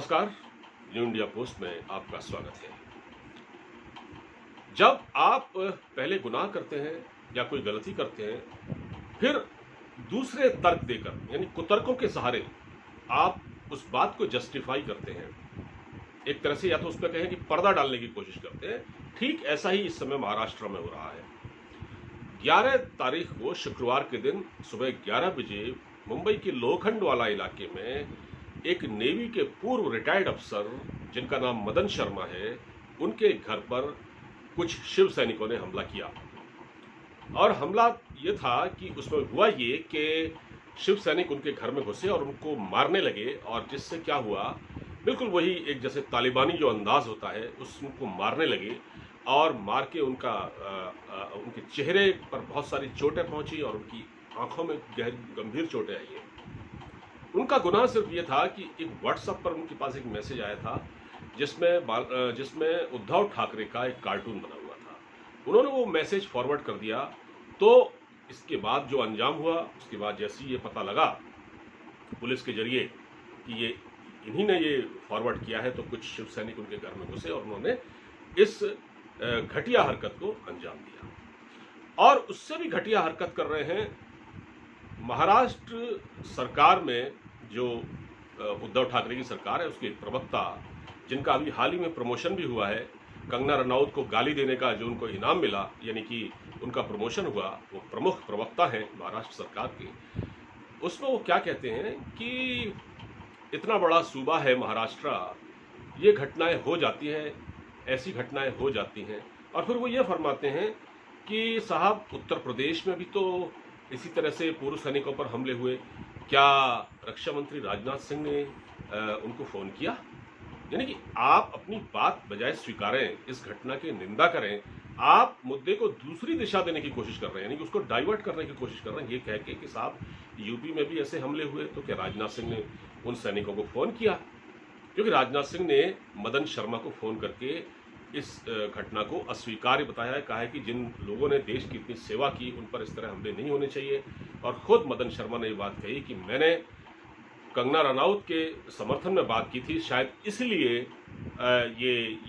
नमस्कार। New India post में आपका स्वागत है। जब आप पहले गुनाह करते हैं या कोई गलती करते हैं, फिर दूसरे तर्क देकर यानी कुतर्कों के सहारे आप उस बात को जस्टिफाई करते हैं, एक तरह से या तो उस पर कहें कि पर्दा डालने की कोशिश करते हैं। ठीक ऐसा ही इस समय महाराष्ट्र में हो रहा है। 11 तारीख को शुक्रवार के दिन सुबह 11 बजे मुंबई के लोखंडवाला इलाके में एक नेवी के पूर्व रिटायर्ड अफसर जिनका नाम मदन शर्मा है, उनके घर पर कुछ शिव सैनिकों ने हमला किया। और हमला ये था कि उसमें हुआ ये कि शिव सैनिक उनके घर में घुसे और उनको मारने लगे, और जिससे क्या हुआ, बिल्कुल वही एक जैसे तालिबानी जो अंदाज होता है उसको मारने लगे और मार के उनके चेहरे पर बहुत सारी चोटें पहुंची और उनकी आंखों में गंभीर चोटें आई हैं। उनका गुनाह सिर्फ ये था कि एक व्हाट्सएप पर उनके पास एक मैसेज आया था जिसमें उद्धव ठाकरे का एक कार्टून बना हुआ था। उन्होंने वो मैसेज फॉरवर्ड कर दिया। तो इसके बाद जो अंजाम हुआ, उसके बाद जैसे ही ये पता लगा पुलिस के जरिए कि ये इन्हीं ने ये फॉरवर्ड किया है, तो कुछ शिव सैनिक उनके घर में घुसे और उन्होंने इस घटिया हरकत को अंजाम दिया। और उससे भी घटिया हरकत कर रहे हैं महाराष्ट्र सरकार में जो उद्धव ठाकरे की सरकार है, उसके एक प्रवक्ता, जिनका अभी हाल ही में प्रमोशन भी हुआ है, कंगना रनौत को गाली देने का जो उनको इनाम मिला, यानी कि उनका प्रमोशन हुआ, वो प्रमुख प्रवक्ता हैं महाराष्ट्र सरकार के। उसमें वो क्या कहते हैं कि इतना बड़ा सूबा है महाराष्ट्र, ये घटनाएं हो जाती हैं, ऐसी घटनाएं हो जाती हैं। और फिर वो ये फरमाते हैं कि साहब, उत्तर प्रदेश में भी तो इसी तरह से पूर्व सैनिकों पर हमले हुए, क्या रक्षा मंत्री राजनाथ सिंह ने उनको फोन किया? यानी कि आप अपनी बात बजाय स्वीकारें, इस घटना की निंदा करें, आप मुद्दे को दूसरी दिशा देने की कोशिश कर रहे हैं, यानी कि उसको डाइवर्ट करने की कोशिश कर रहे हैं, ये कह के कि साहब यूपी में भी ऐसे हमले हुए, तो क्या राजनाथ सिंह ने उन सैनिकों को फोन किया? क्योंकि राजनाथ सिंह ने मदन शर्मा को फोन करके इस घटना को अस्वीकार्य बताया है, कहा है कि जिन लोगों ने देश की इतनी सेवा की उन पर इस तरह हमले नहीं होने चाहिए। और खुद मदन शर्मा ने ये बात कही कि मैंने कंगना रनौत के समर्थन में बात की थी, शायद इसलिए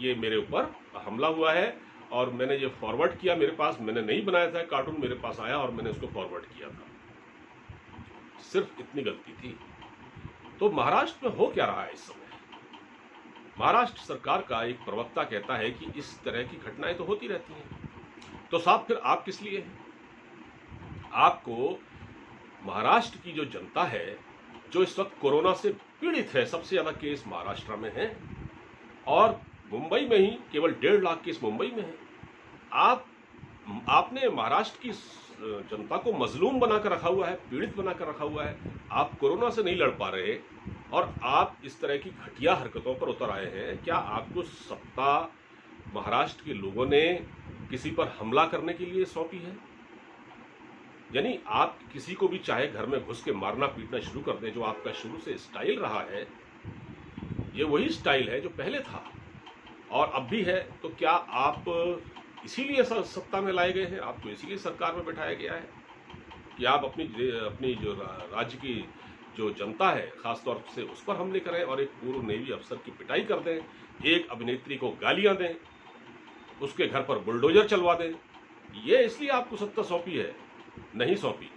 ये मेरे ऊपर हमला हुआ है, और मैंने ये फॉरवर्ड किया, मेरे पास, मैंने नहीं बनाया था कार्टून, मेरे पास आया और मैंने उसको फॉरवर्ड किया था। सिर्फ इतनी गलती थी। तो महाराष्ट्र में हो क्या रहा है इस समय? महाराष्ट्र सरकार का एक प्रवक्ता कहता है कि इस तरह की घटनाएं तो होती रहती हैं। तो साहब, फिर आप किस लिए हैं? आपको महाराष्ट्र की जो जनता है, जो इस वक्त कोरोना से पीड़ित है, सबसे ज्यादा केस महाराष्ट्र में है, और मुंबई में ही केवल 1.5 लाख केस मुंबई में है। आपने महाराष्ट्र की जनता को मजलूम बनाकर रखा हुआ है, पीड़ित बनाकर रखा हुआ है। आप कोरोना से नहीं लड़ पा रहे और आप इस तरह की घटिया हरकतों पर उतर आए हैं। क्या आपको सत्ता महाराष्ट्र के लोगों ने किसी पर हमला करने के लिए सौंपी है? यानी आप किसी को भी चाहे घर में घुस के मारना पीटना शुरू कर दें, जो आपका शुरू से स्टाइल रहा है, ये वही स्टाइल है जो पहले था और अब भी है। तो क्या आप इसीलिए सत्ता में लाए गए हैं? आपको इसीलिए सरकार में बैठाया गया है कि आप अपनी जो राज्य की जो जनता है, खासतौर से उस पर हमले करें और एक पूर्व नेवी अफसर की पिटाई कर दें, एक अभिनेत्री को गालियां दें, उसके घर पर बुलडोजर चलवा दें? ये इसलिए आपको सत्ता सौंपी है? नहीं सौंपी।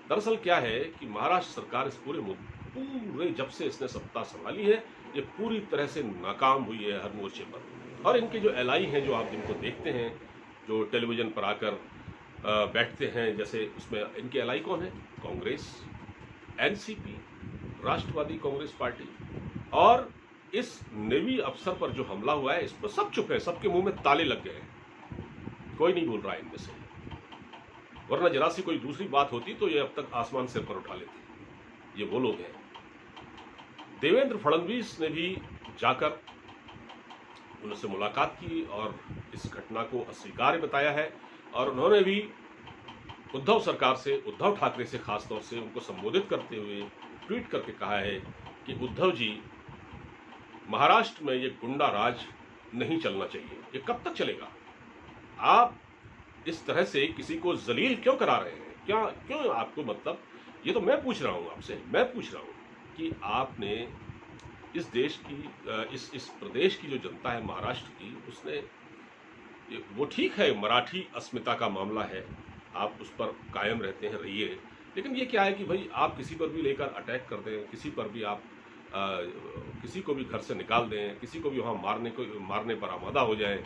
दरअसल क्या है कि महाराष्ट्र सरकार इस पूरे जब से इसने सत्ता संभाली है, ये पूरी तरह से नाकाम हुई है हर मोर्चे पर। और इनके जो एलआई हैं, जो आप जिनको देखते हैं, जो टेलीविजन पर आकर बैठते हैं, जैसे उसमें इनके एलआई कौन है? कांग्रेस, एनसीपी, राष्ट्रवादी कांग्रेस पार्टी। और इस नेवी अफसर पर जो हमला हुआ है, इस पर सब चुप है, सबके मुंह में ताले लग गए हैं, कोई नहीं बोल रहा है इनमें से। वरना जरा सी कोई दूसरी बात होती तो ये अब तक आसमान सिर पर उठा लेते। ये वो लोग हैं। देवेंद्र फडणवीस ने भी जाकर उनसे मुलाकात की और इस घटना को अस्वीकार्य बताया है, और उन्होंने भी उद्धव सरकार से, उद्धव ठाकरे से खासतौर से उनको संबोधित करते हुए ट्वीट करके कहा है कि उद्धव जी, महाराष्ट्र में ये गुंडा राज नहीं चलना चाहिए। ये कब तक चलेगा? आप इस तरह से किसी को जलील क्यों करा रहे हैं? क्यों आपको, मतलब ये तो मैं पूछ रहा हूं आपसे, मैं पूछ रहा हूं कि आपने इस देश की इस प्रदेश की जो जनता है महाराष्ट्र की, उसने वो ठीक है, मराठी अस्मिता का मामला है, आप उस पर कायम रहते हैं, रहिए। लेकिन ये क्या है कि भाई आप किसी पर भी लेकर अटैक कर दें, किसी पर भी आप किसी को भी घर से निकाल दें, किसी को भी वहाँ मारने पर आमादा हो जाएं,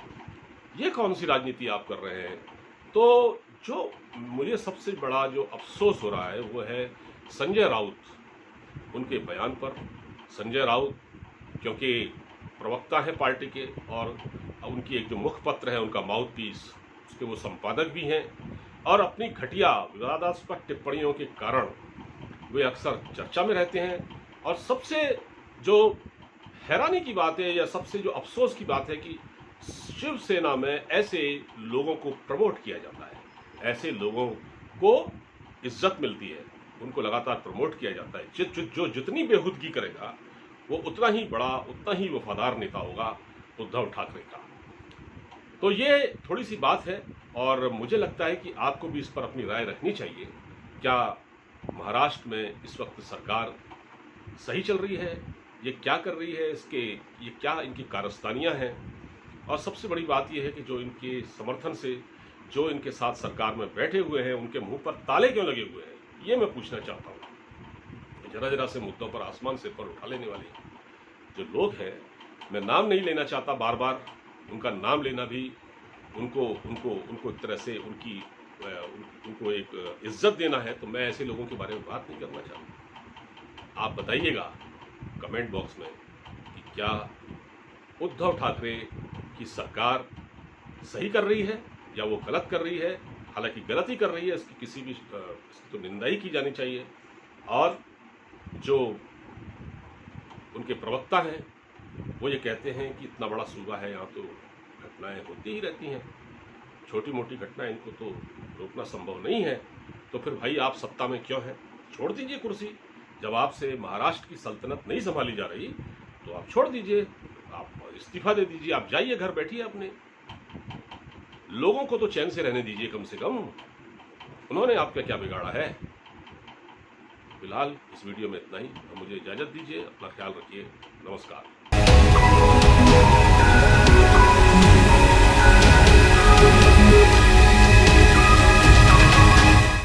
ये कौन सी राजनीति आप कर रहे हैं? तो जो मुझे सबसे बड़ा जो अफसोस हो रहा है वो है संजय राउत, उनके बयान पर। संजय राउत क्योंकि प्रवक्ता है पार्टी के, और उनकी एक जो मुखपत्र है उनका माउथ पीस, उसके वो संपादक भी हैं, और अपनी घटिया विवादास्पद टिप्पणियों के कारण वे अक्सर चर्चा में रहते हैं। और सबसे जो हैरानी की बात है या सबसे जो अफसोस की बात है कि शिवसेना में ऐसे लोगों को प्रमोट किया जाता है, ऐसे लोगों को इज्जत मिलती है, उनको लगातार प्रमोट किया जाता है। जो जितनी बेहूदगी करेगा वो उतना ही बड़ा, उतना ही वफादार नेता होगा उद्धव ठाकरे का। तो ये थोड़ी सी बात है, और मुझे लगता है कि आपको भी इस पर अपनी राय रखनी चाहिए। क्या महाराष्ट्र में इस वक्त सरकार सही चल रही है? ये क्या कर रही है? ये क्या इनकी कारस्तानियां हैं? और सबसे बड़ी बात यह है कि जो इनके समर्थन से जो इनके साथ सरकार में बैठे हुए हैं, उनके मुंह पर ताले क्यों लगे हुए हैं? ये मैं पूछना चाहता हूँ। जरा जरा से मुद्दों पर आसमान से पर उठा लेने वाले जो लोग हैं, मैं नाम नहीं लेना चाहता, बार बार उनका नाम लेना भी उनको एक तरह से उनको एक इज्जत देना है, तो मैं ऐसे लोगों के बारे में बात नहीं करना चाहता। आप बताइएगा कमेंट बॉक्स में कि क्या उद्धव ठाकरे की सरकार सही कर रही है या वो गलत कर रही है? हालांकि गलत ही कर रही है, इसकी इसकी तो निंदा ही की जानी चाहिए। और जो उनके प्रवक्ता हैं वो ये कहते हैं कि इतना बड़ा सूबा है, यहाँ तो घटनाएं होती ही रहती हैं, छोटी मोटी घटनाएं, इनको तो रोकना संभव नहीं है। तो फिर भाई आप सत्ता में क्यों हैं? छोड़ दीजिए कुर्सी। जब आपसे महाराष्ट्र की सल्तनत नहीं संभाली जा रही तो आप छोड़ दीजिए, आप इस्तीफा दे दीजिए, आप जाइए घर बैठिए अपने। लोगों को तो चैन से रहने दीजिए कम से कम। उन्होंने आपका क्या बिगाड़ा है? फिलहाल इस वीडियो में इतना ही। मुझे इजाज़त दीजिए, अपना ख्याल रखिए। नमस्कार।